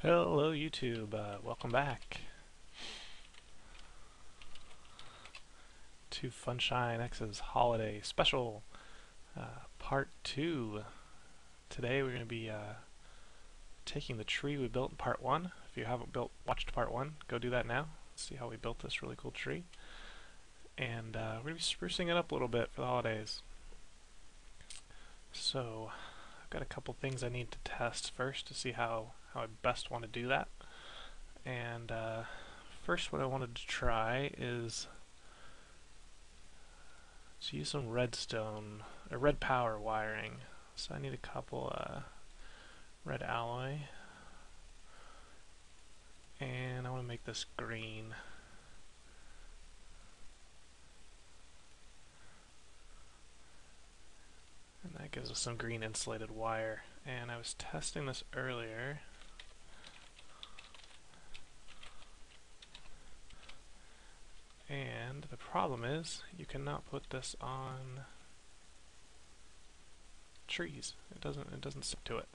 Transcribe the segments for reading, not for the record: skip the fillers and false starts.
Hello YouTube, welcome back to Funshine X's Holiday Special, Part 2. Today we're going to be taking the tree we built in Part 1. If you haven't watched Part 1, go do that now. See how we built this really cool tree. And we're going to be sprucing it up a little bit for the holidays. So, I've got a couple things I need to test first to see how I best want to do that. And first what I wanted to try is to use some redstone, or RedPower wiring. So I need a couple red alloy, and I want to make this green. And that gives us some green insulated wire. And I was testing this earlier. And the problem is, you cannot put this on trees. It doesn't stick to it.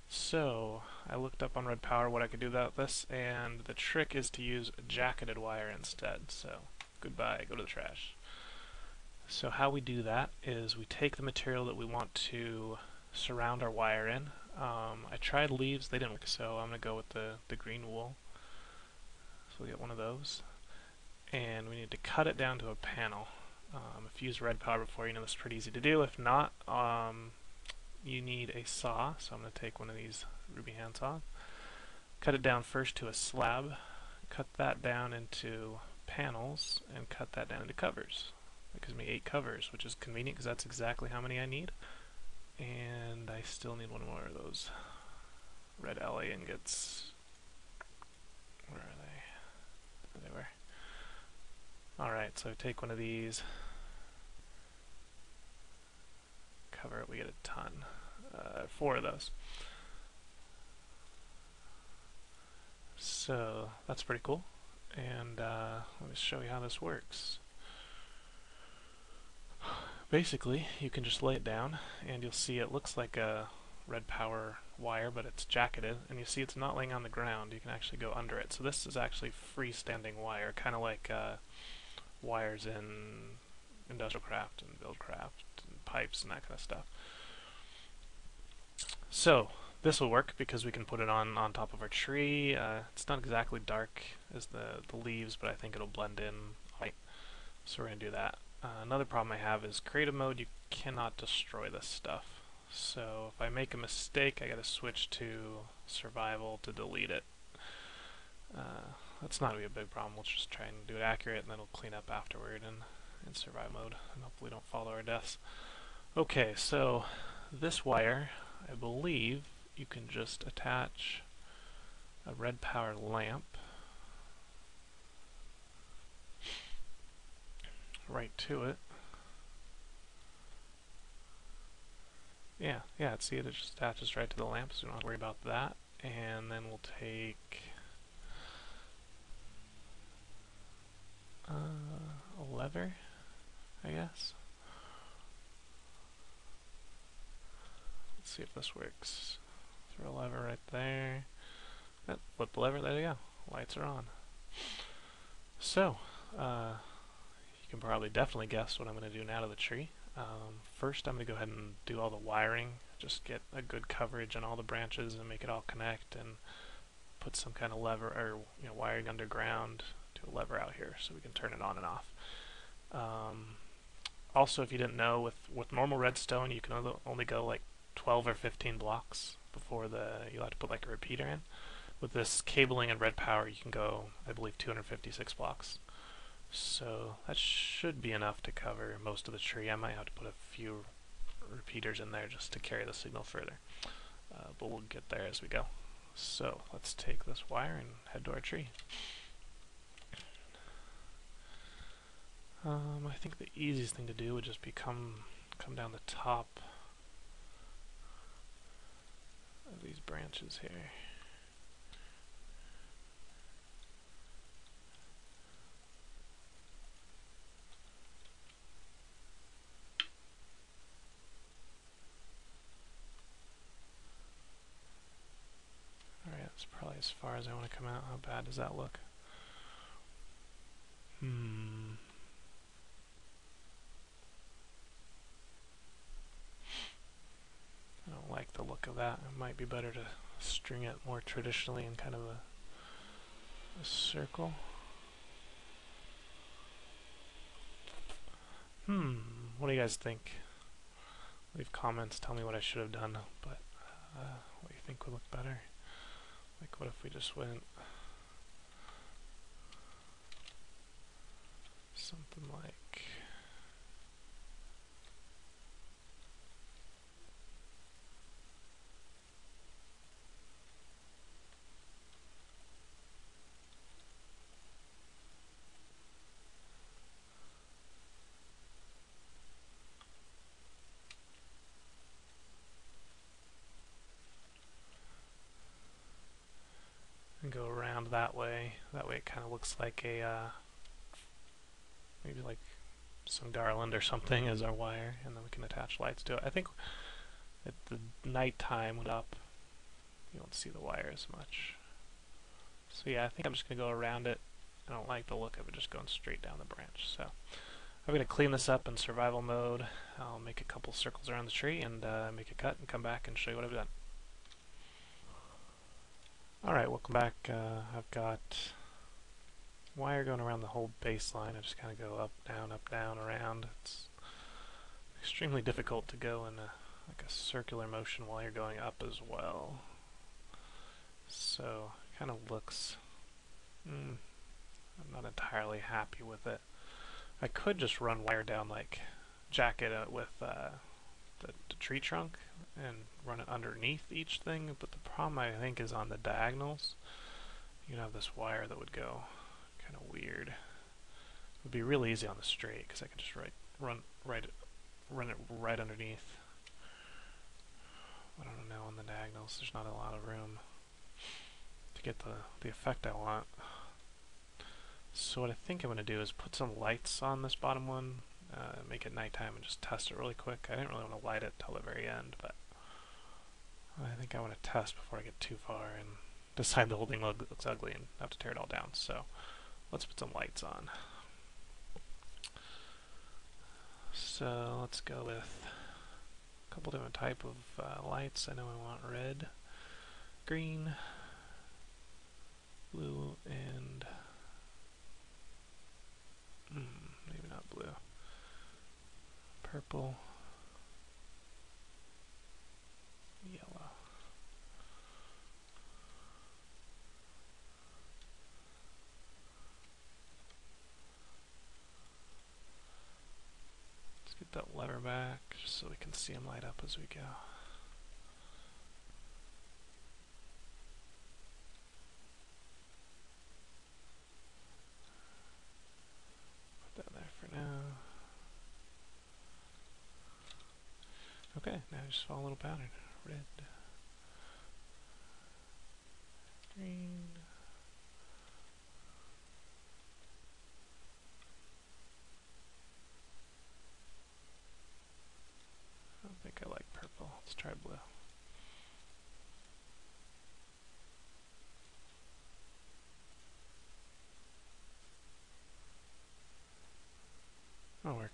So I looked up on RedPower what I could do without this, and the trick is to use jacketed wire instead. So goodbye, go to the trash. So how we do that is we take the material that we want to surround our wire in. I tried leaves, they didn't work, so I'm going to go with the green wool. So we get one of those. And we need to cut it down to a panel. If you use RedPower before, you know this is pretty easy to do. If not, you need a saw. So I'm going to take one of these ruby hand saws, cut it down first to a slab, cut that down into panels, and cut that down into covers. That gives me 8 covers, which is convenient because that's exactly how many I need. And I still need one more of those red LA ingots. Where are they? There they were. Alright, so take one of these, cover it, we get a ton. 4 of those. So that's pretty cool. And let me show you how this works. Basically, you can just lay it down and you'll see it looks like a RedPower wire, but it's jacketed, and you see it's not laying on the ground. You can actually go under it. So this is actually freestanding wire, kind of like wires in industrial craft and buildcraft and pipes and that kind of stuff. So this will work because we can put it on top of our tree. It's not exactly dark as the leaves, but I think it'll blend in light. So we're going to do that. Another problem I have is creative mode. You cannot destroy this stuff. So if I make a mistake, I got to switch to survival to delete it. That's not going to be a big problem. We'll just try and do it accurate, and then we'll clean up afterward in survival mode, and hopefully don't fall to our deaths. Okay, so this wire, I believe you can just attach a RedPower lamp right to it. Yeah, see it just attaches right to the lamp, so we don't have to worry about that. And then we'll take a lever, I guess. Let's see if this works. Throw a lever right there. Flip the lever, there you go. Lights are on. So, you can probably definitely guess what I'm going to do now to the tree. First I'm going to go ahead and do all the wiring, just get a good coverage on all the branches and make it all connect, and put some kind of lever or wiring underground to a lever out here so we can turn it on and off. Also, if you didn't know, with normal redstone you can only go like 12 or 15 blocks before you'll have to put like a repeater in. With this cabling and RedPower you can go, I believe, 256 blocks. So that should be enough to cover most of the tree. I might have to put a few repeaters in there just to carry the signal further. But we'll get there as we go. So let's take this wire and head to our tree. I think the easiest thing to do would just be come down the top of these branches here. Alright, that's probably as far as I want to come out. How bad does that look? I don't like the look of that. It might be better to string it more traditionally in kind of a circle. What do you guys think? Leave comments, tell me what I should have done, but what do you think would look better? Like, what if we just went something like... and go around that way. That way it kind of looks like a, maybe like some garland or something as our wire, and then we can attach lights to it. I think at the nighttime when up, you won't see the wire as much. So yeah, I think I'm just going to go around it. I don't like the look of it just going straight down the branch. So I'm going to clean this up in survival mode. I'll make a couple circles around the tree and make a cut and come back and show you what I've done. Alright, welcome back. I've got wire going around the whole baseline. I just kind of go up, down, around. It's extremely difficult to go in like a circular motion while you're going up as well. So it kind of looks... I'm not entirely happy with it. I could just run wire down, like jack it with the tree trunk and run it underneath each thing, but the problem I think is on the diagonals. You'd have this wire that would go kind of weird. It would be really easy on the straight because I could just run it right underneath. I don't know, on the diagonals there's not a lot of room to get the effect I want. So what I think I'm going to do is put some lights on this bottom one, make it nighttime, and just test it really quick. I didn't really want to light it till the very end, but I think I want to test before I get too far and decide the whole thing looks ugly and have to tear it all down. So let's put some lights on. So let's go with a couple different type of lights. I know I want red, green, blue, and maybe not blue, purple, yellow. Let's get that lever back just so we can see them light up as we go. Put that there for now. Okay, now just follow a little pattern. Red, green, I don't think I like purple. Let's try blue. That'll work.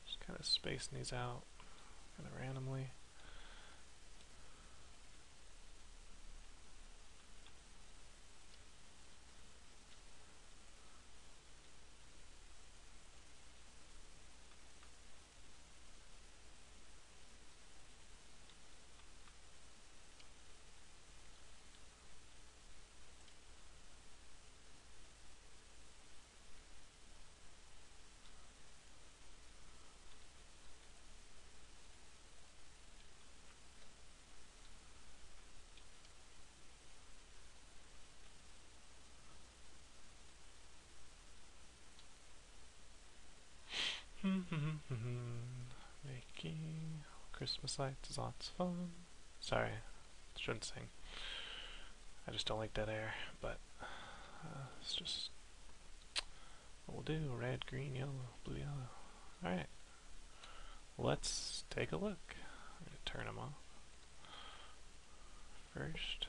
Just kind of spacing these out kind of randomly. Making Christmas lights is lots of fun. Sorry, shouldn't sing. I just don't like dead air, but it's just what we'll do. Red, green, yellow, blue, yellow. Alright, let's take a look. I'm going to turn them off first.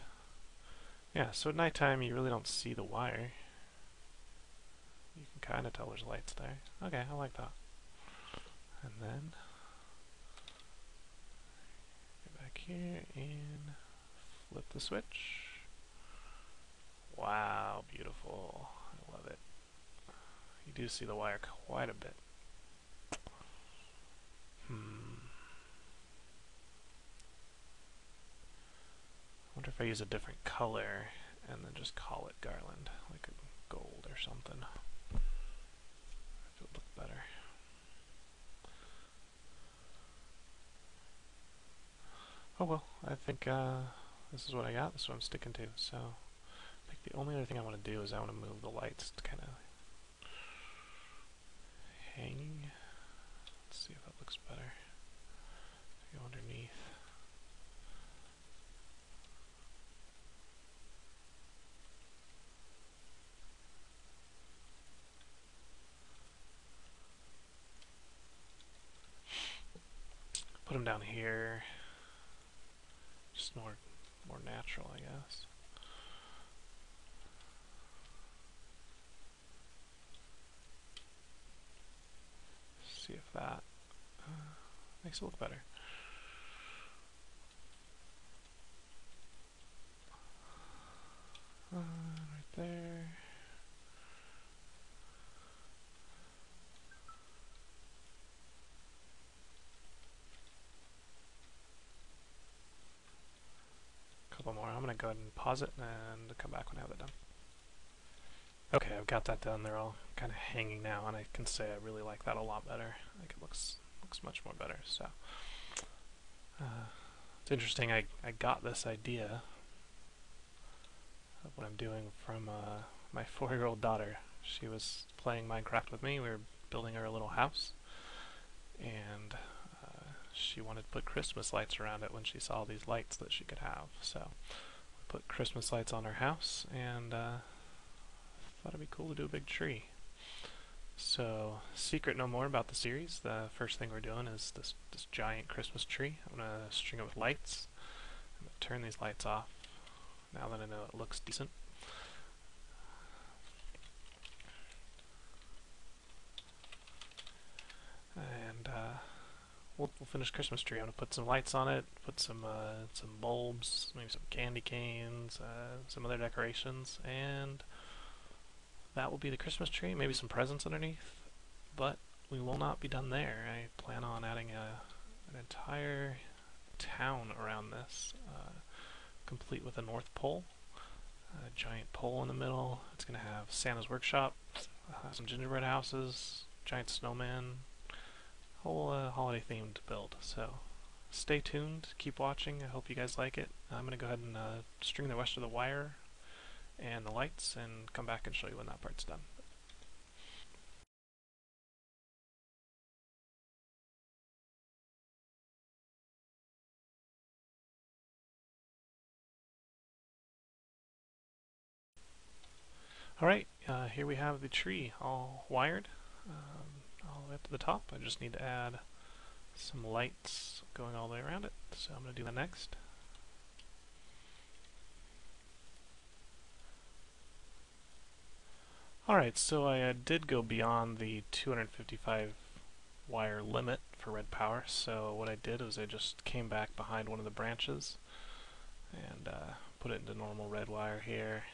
Yeah, so at nighttime you really don't see the wire. You can kind of tell there's lights there. Okay, I like that. And then get back here and flip the switch. Wow, beautiful. I love it. You do see the wire quite a bit. I wonder if I use a different color and then just call it garland, like a gold or something. It would look better. Oh well, I think this is what I got. This is what I'm sticking to. So I think the only other thing I want to do is I want to move the lights to kind of hanging. Let's see if that looks better. Go underneath. Put them down here. Just more natural, I guess. See if that makes it look better. Right there. Couple more. I'm going to go ahead and pause it and come back when I have it done. Okay, I've got that done. They're all kind of hanging now, and I can say I really like that a lot better. I think it looks much more better. So it's interesting. I got this idea of what I'm doing from my 4-year-old daughter. She was playing Minecraft with me. We were building her a little house, and she wanted to put Christmas lights around it when she saw these lights that she could have. So we put Christmas lights on her house, and thought it'd be cool to do a big tree. So, secret no more about the series. The first thing we're doing is this giant Christmas tree. I'm going to string it with lights. I'm going to turn these lights off now that I know it looks decent. And we'll finish Christmas tree. I'm going to put some lights on it, put some bulbs, maybe some candy canes, some other decorations, and that will be the Christmas tree, maybe some presents underneath, but we will not be done there. I plan on adding an entire town around this, complete with a North Pole, a giant pole in the middle. It's going to have Santa's workshop, some gingerbread houses, giant snowman, whole holiday themed build. So stay tuned, keep watching. I hope you guys like it. I'm going to go ahead and string the rest of the wire and the lights and come back and show you when that part's done. Alright, here we have the tree all wired all the way up to the top. I just need to add some lights going all the way around it, so I'm going to do that next. Alright, so I did go beyond the 255 wire limit for RedPower, so what I did was I just came back behind one of the branches and put it into normal red wire here,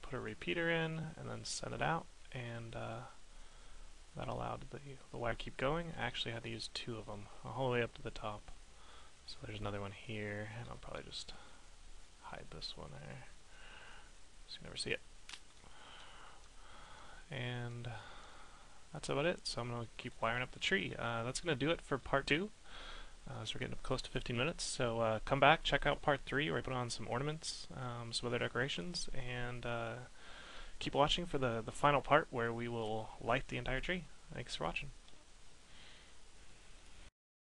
put a repeater in, and then sent it out, and that allowed the wire to keep going. I actually had to use 2 of them, all the way up to the top. So there's another one here, and I'll probably just hide this one there, so you never see it. And that's about it, so I'm going to keep wiring up the tree. That's going to do it for part 2. So we're getting up close to 15 minutes, so come back, check out part 3 where I put on some ornaments, some other decorations, and keep watching for the final part where we will light the entire tree. Thanks for watching.